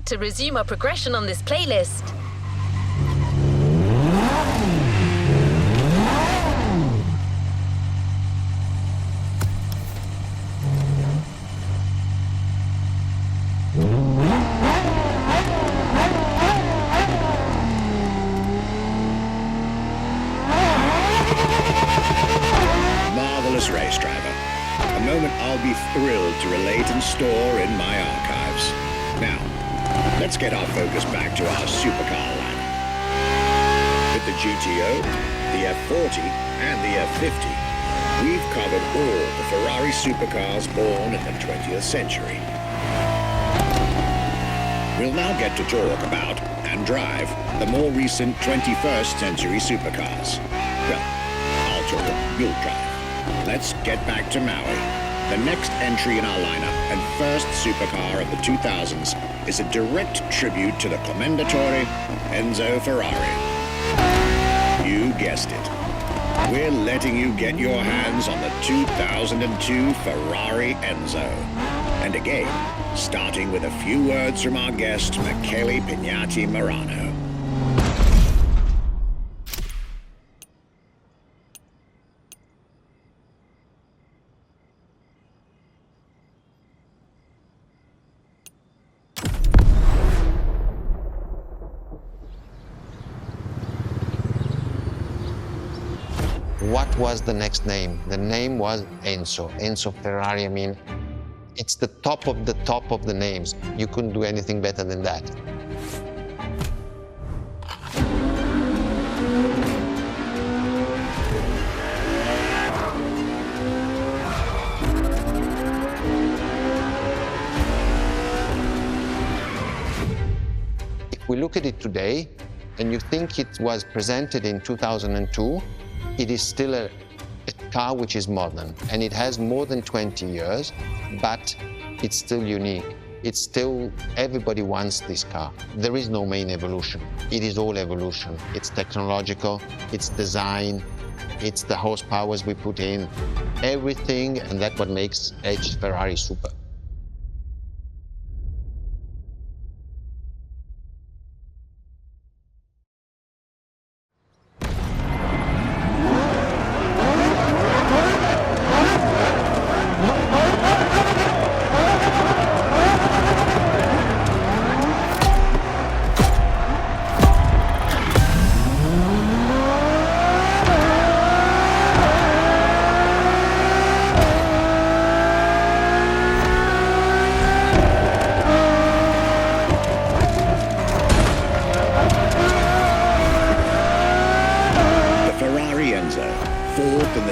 good to resume our progression on this playlist. Marvelous race driver. A moment I'll be thrilled to relate and store in my archives. Now, let's get our focus back to our supercar lineup. With the GTO, the F40, and the F50, we've covered all the Ferrari supercars born in the 20th century. We'll now get to talk about and drive the more recent 21st century supercars. Well, I'll talk, you'll drive. Let's get back to Maui. The next entry in our lineup and first supercar of the 2000s is a direct tribute to the commendatore Enzo Ferrari. You guessed it. We're letting you get your hands on the 2002 Ferrari Enzo. And again, starting with a few words from our guest, Michele Pignati Marano. What was the next name? The name was Enzo. Enzo Ferrari, I mean, it's the top of the names. You couldn't do anything better than that. If we look at it today, and you think it was presented in 2002, it is still a car which is modern, and it has more than 20 years, but it's still unique. It's still, everybody wants this car. There is no main evolution. It is all evolution. It's technological, it's design, it's the horsepowers we put in, everything, and that's what makes each Ferrari super.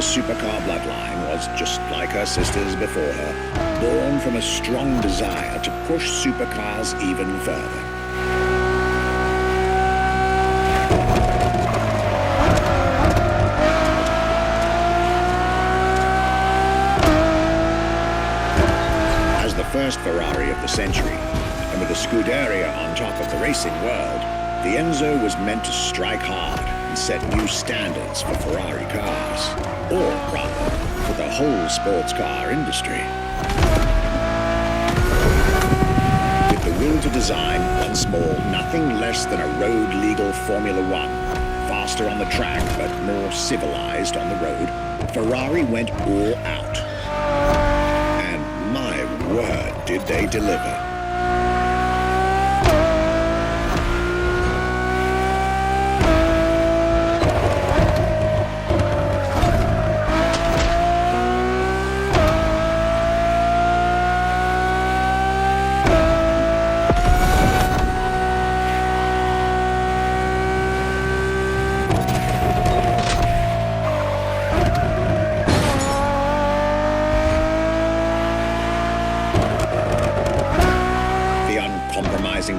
Supercar bloodline was just like her sisters before her, born from a strong desire to push supercars even further. As the first Ferrari of the century, and with a Scuderia on top of the racing world, the Enzo was meant to strike hard and set new standards for Ferrari cars, or rather, for the whole sports car industry. With the will to design, once more, nothing less than a road-legal Formula One, faster on the track but more civilized on the road, Ferrari went all out. And my word, did they deliver.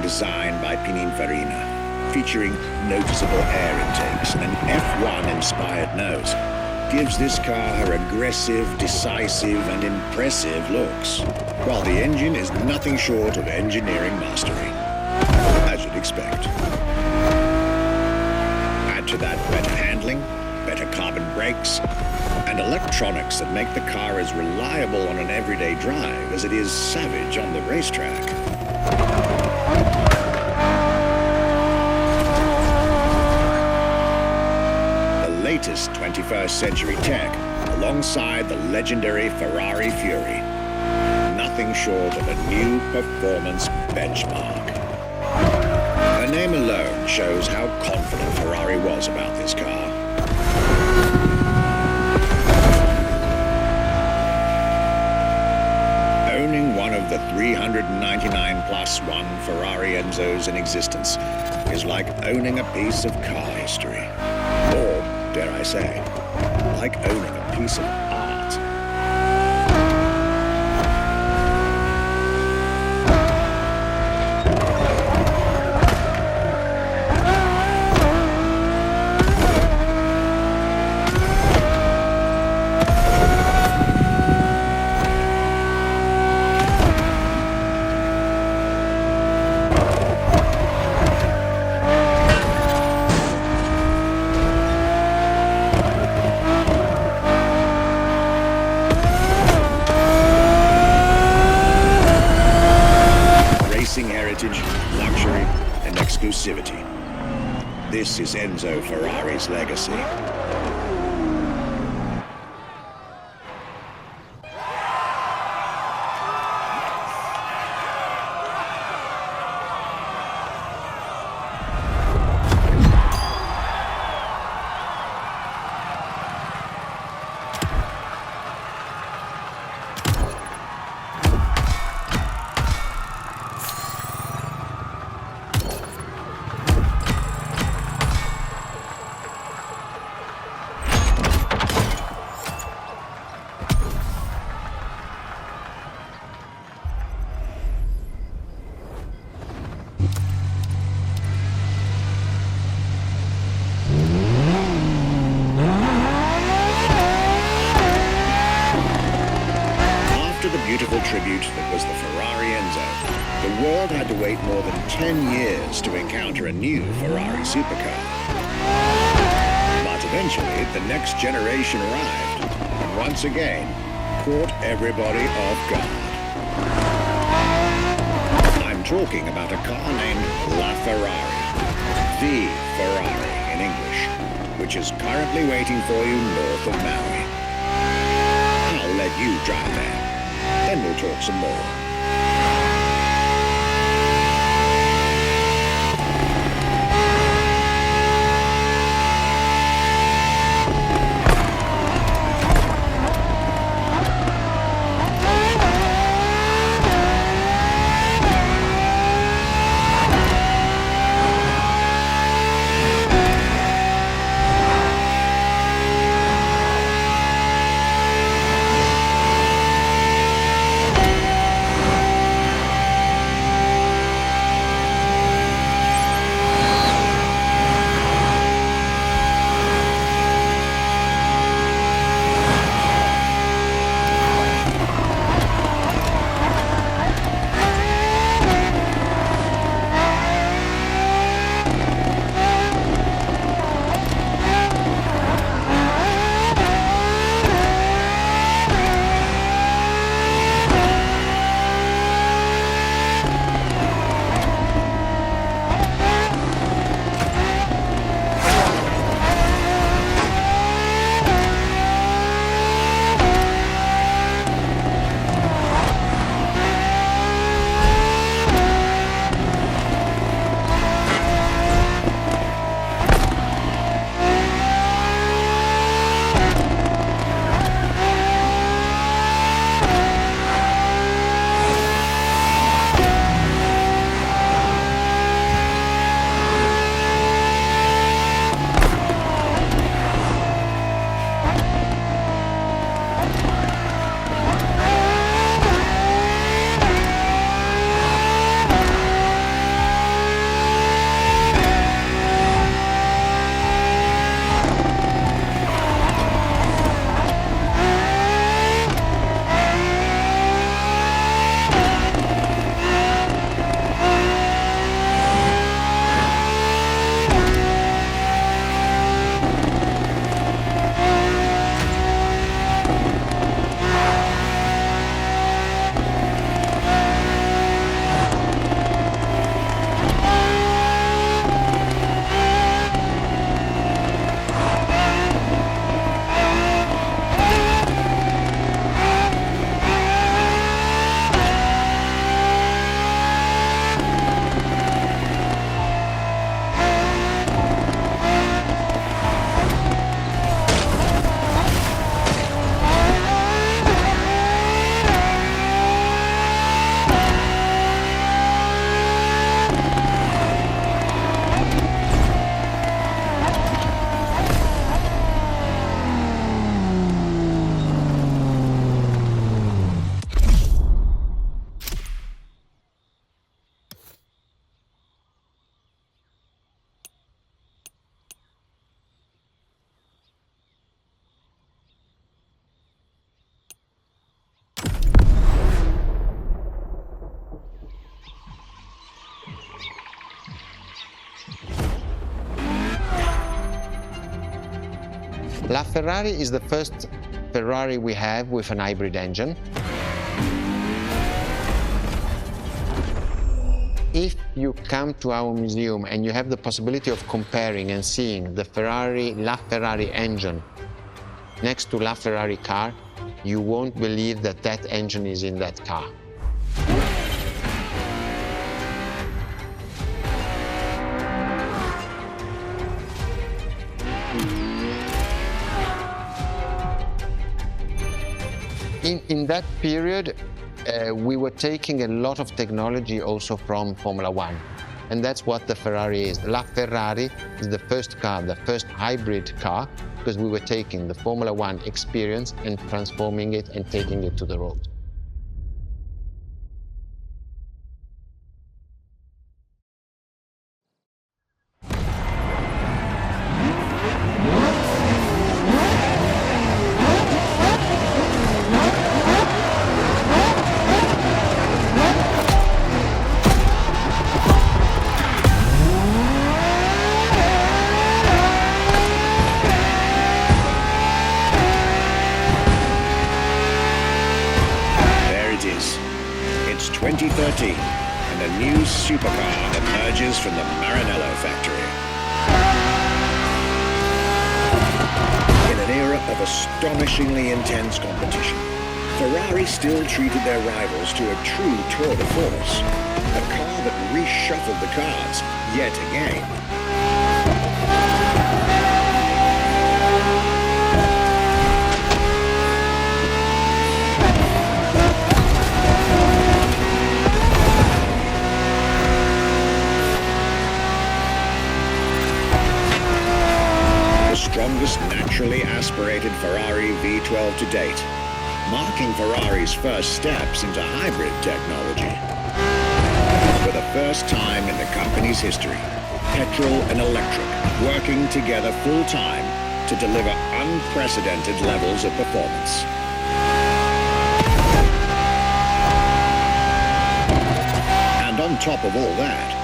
Design by Pininfarina, featuring noticeable air intakes and an F1-inspired nose, gives this car her aggressive, decisive, and impressive looks, while the engine is nothing short of engineering mastery, as you'd expect. Add to that better handling, better carbon brakes, and electronics that make the car as reliable on an everyday drive as it is savage on the racetrack. latest 21st century tech alongside the legendary Ferrari Fury. Nothing short of a new performance benchmark. Her name alone shows how confident Ferrari was about this car. Owning one of the 399 plus one Ferrari Enzos in existence is like owning a piece of car history. Or, dare I say, like owning a piece of art. Luxury and exclusivity. This is Enzo Ferrari's legacy. Beautiful tribute that was the Ferrari Enzo, the world had to wait more than 10 years to encounter a new Ferrari supercar. But eventually, the next generation arrived, and once again, caught everybody off guard. I'm talking about a car named La Ferrari, the Ferrari in English, which is currently waiting for you north of Maui. I'll let you drive there. Then we'll talk some more. LaFerrari is the first Ferrari we have with an hybrid engine. If you come to our museum and you have the possibility of comparing and seeing the LaFerrari engine next to LaFerrari car, you won't believe that that engine is in that car. In that period, we were taking a lot of technology also from Formula One. And that's what the Ferrari is. LaFerrari is the first car, the first hybrid car, because we were taking the Formula One experience and transforming it and taking it to the road. It's 2013, and a new supercar emerges from the Maranello factory. In an era of astonishingly intense competition, Ferrari still treated their rivals to a true tour de force, a car that reshuffled the cards yet again. Strongest naturally aspirated Ferrari V12 to date, marking Ferrari's first steps into hybrid technology. For the first time in the company's history, petrol and electric working together full-time to deliver unprecedented levels of performance. And on top of all that,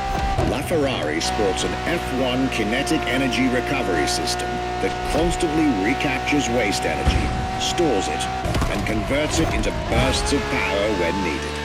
LaFerrari sports an F1 kinetic energy recovery system that constantly recaptures waste energy, stores it, and converts it into bursts of power when needed.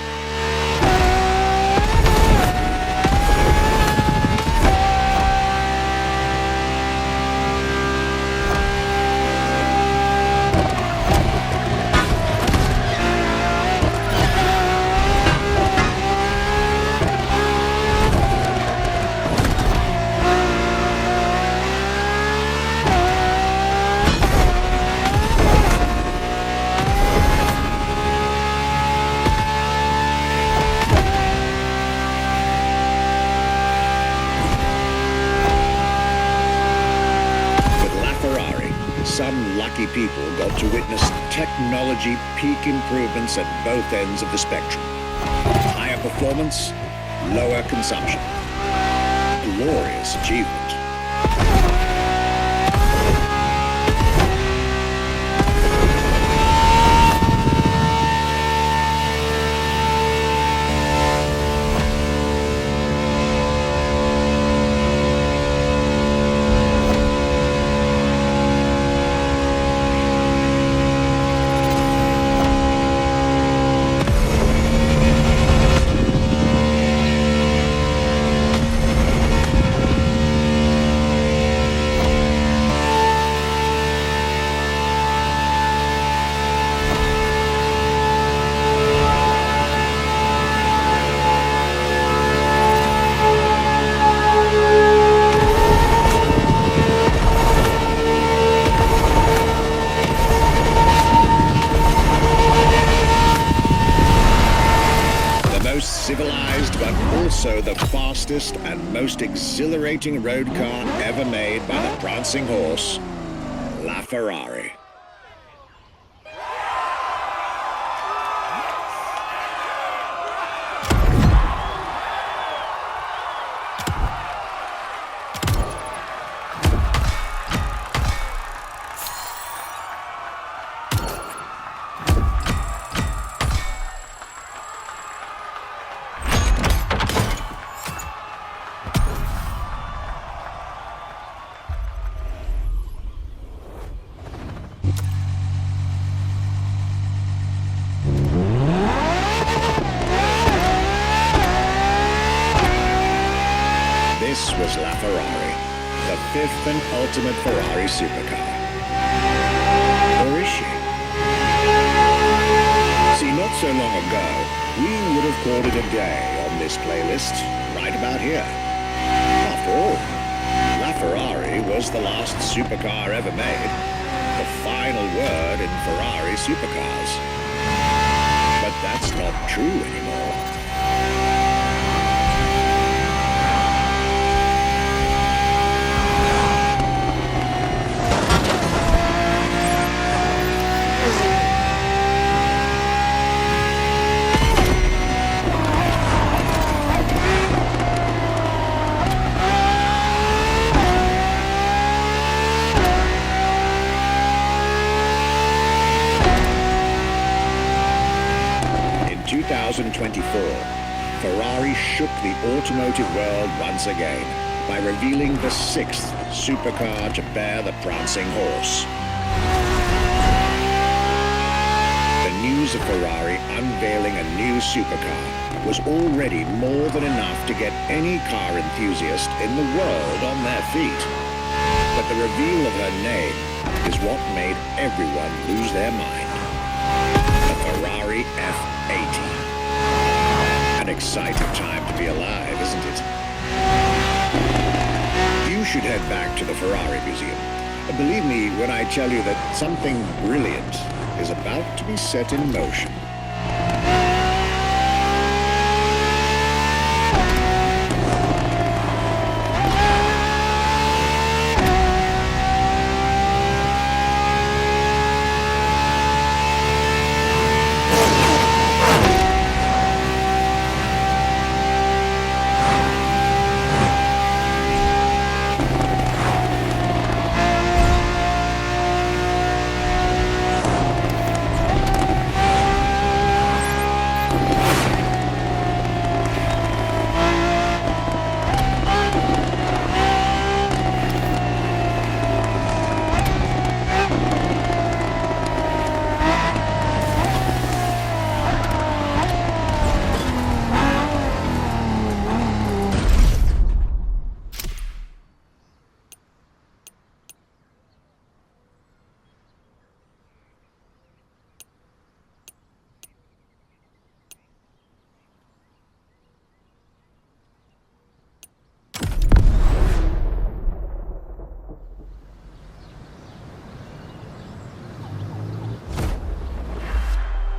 Some lucky people got to witness technology peak improvements at both ends of the spectrum. Higher performance, lower consumption. Glorious achievement. Civilized, but also the fastest and most exhilarating road car ever made by the prancing horse, LaFerrari. fifth and ultimate Ferrari supercar. Or is she? See, not so long ago, we would have called it a day on this playlist, right about here. After all, La Ferrari was the last supercar ever made, the final word in Ferrari supercars. But that's not true anymore. In 2024, Ferrari shook the automotive world once again by revealing the sixth supercar to bear the prancing horse. The news of Ferrari unveiling a new supercar was already more than enough to get any car enthusiast in the world on their feet. But the reveal of her name is what made everyone lose their mind. The Ferrari F80. An exciting time to be alive, isn't it? You should head back to the Ferrari Museum. Believe me when I tell you that something brilliant is about to be set in motion.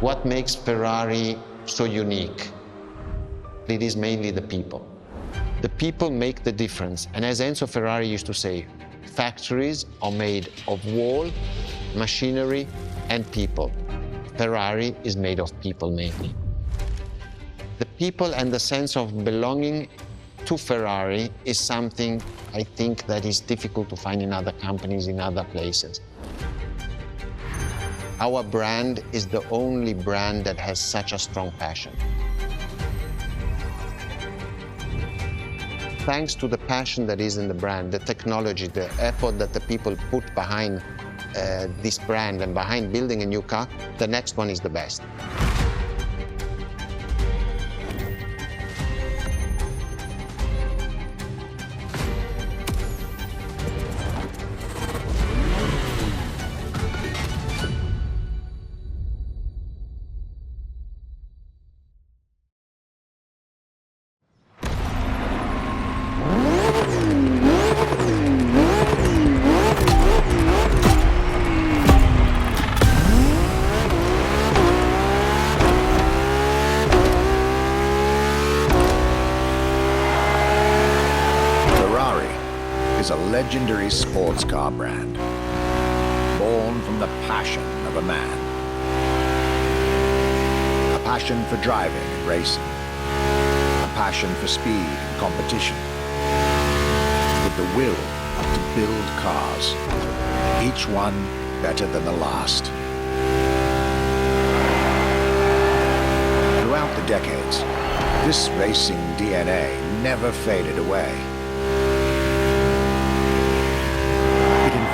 What makes Ferrari so unique? It is mainly the people. The people make the difference. And as Enzo Ferrari used to say, factories are made of wall, machinery, and people. Ferrari is made of people mainly. The people and the sense of belonging to Ferrari is something I think that is difficult to find in other companies, in other places. Our brand is the only brand that has such a strong passion. Thanks to the passion that is in the brand, the technology, the effort that the people put behind this brand and behind building a new car, the next one is the best. Is a legendary sports car brand, born from the passion of a man. A passion for driving and racing, a passion for speed and competition, with the will to build cars, each one better than the last. Throughout the decades, this racing DNA never faded away.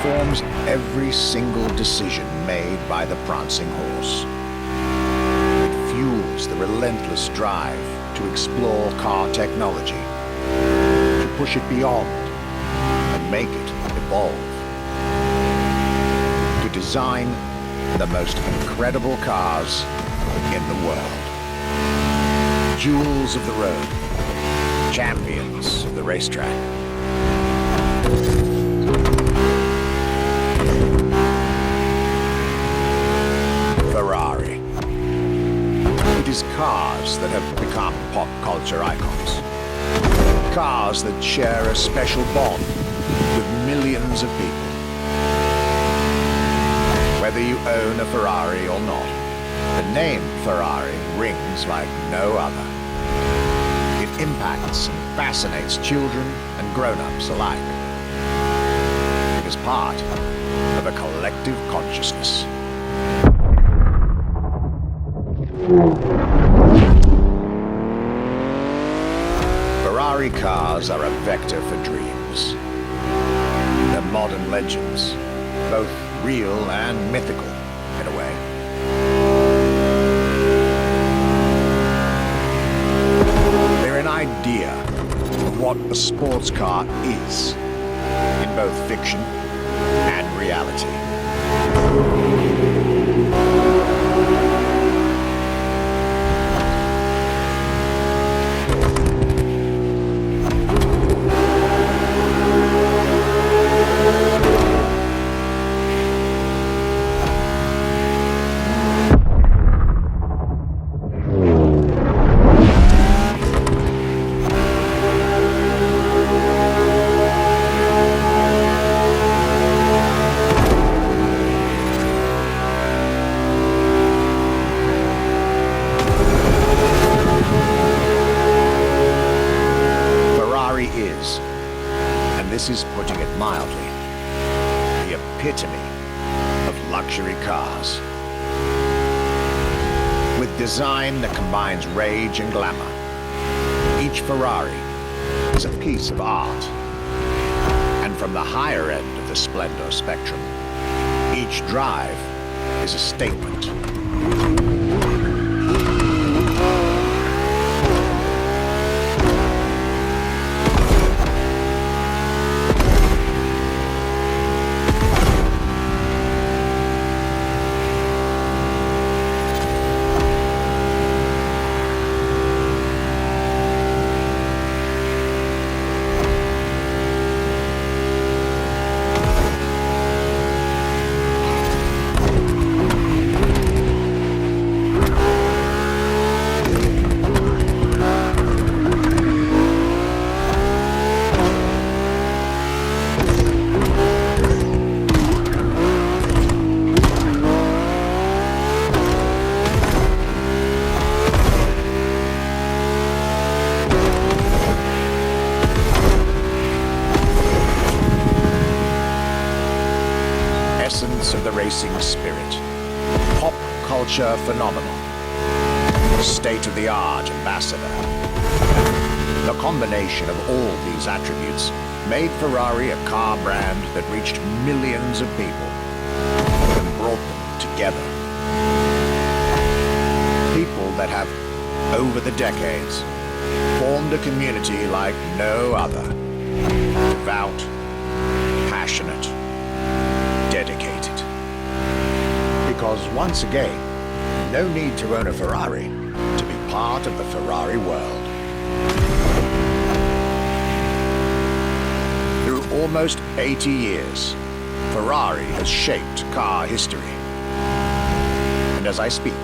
Forms every single decision made by the prancing horse. It fuels the relentless drive to explore car technology, to push it beyond and make it evolve. To design the most incredible cars in the world. Jewels of the road. Champions of the racetrack. Ferrari. It is cars that have become pop culture icons. Cars that share a special bond with millions of people. Whether you own a Ferrari or not, the name Ferrari rings like no other. It impacts and fascinates children and grown-ups alike. It is part of a collective consciousness. Ferrari cars are a vector for dreams. They're modern legends, both real and mythical in a way. They're an idea of what a sports car is, in both fiction and reality. This is putting it mildly, the epitome of luxury cars. With design that combines rage and glamour, each Ferrari is a piece of art. And from the higher end of the splendor spectrum, each drive is a statement. Of the racing spirit, pop culture phenomenon, state-of-the-art ambassador. The combination of all these attributes made Ferrari a car brand that reached millions of people and brought them together. People that have, over the decades, formed a community like no other. Devout, passionate, dedicated. Because once again, no need to own a Ferrari to be part of the Ferrari world. Through almost 80 years, Ferrari has shaped car history. And as I speak,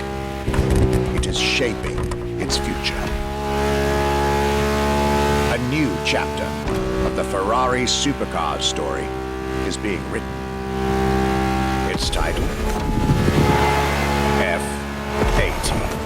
it is shaping its future. A new chapter of the Ferrari Supercars story is being written. It's titled F80.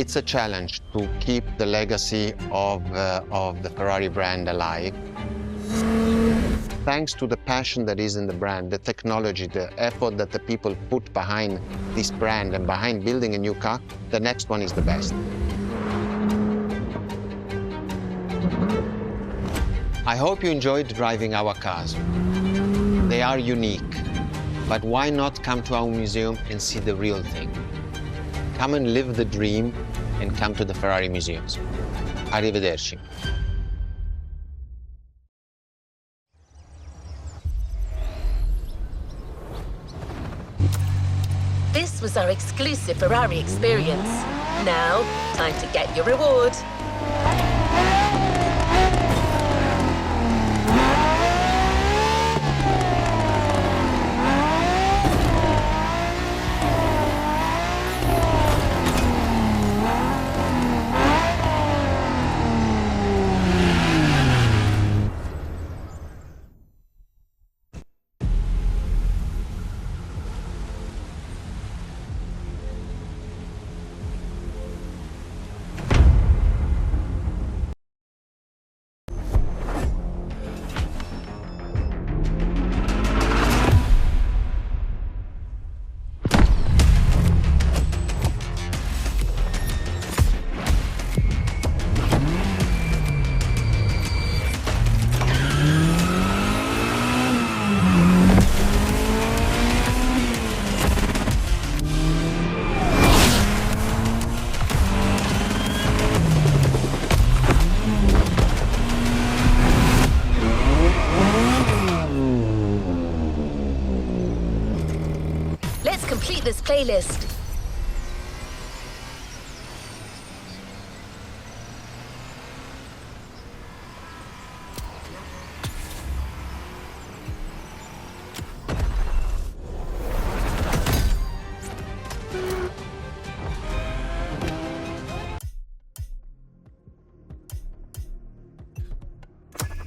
It's a challenge to keep the legacy of the Ferrari brand alive. Thanks to the passion that is in the brand, the technology, the effort that the people put behind this brand and behind building a new car, the next one is the best. I hope you enjoyed driving our cars. They are unique, but why not come to our museum and see the real thing? Come and live the dream and come to the Ferrari museums. Arrivederci. This was our exclusive Ferrari experience. Now, time to get your reward. Let's complete this playlist.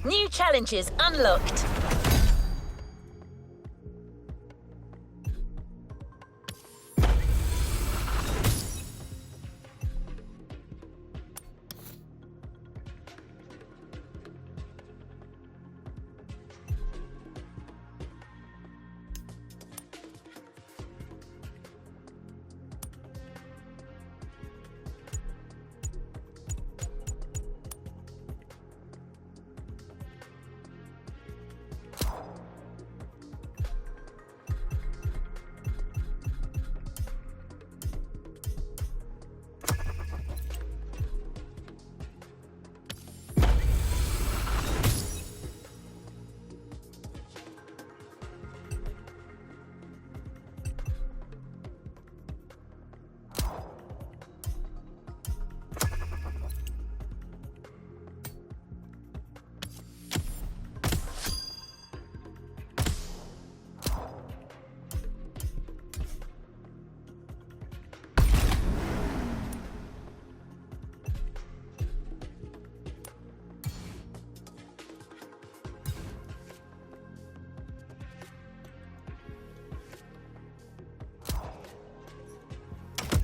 New challenges unlocked.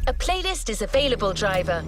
A playlist is available, driver.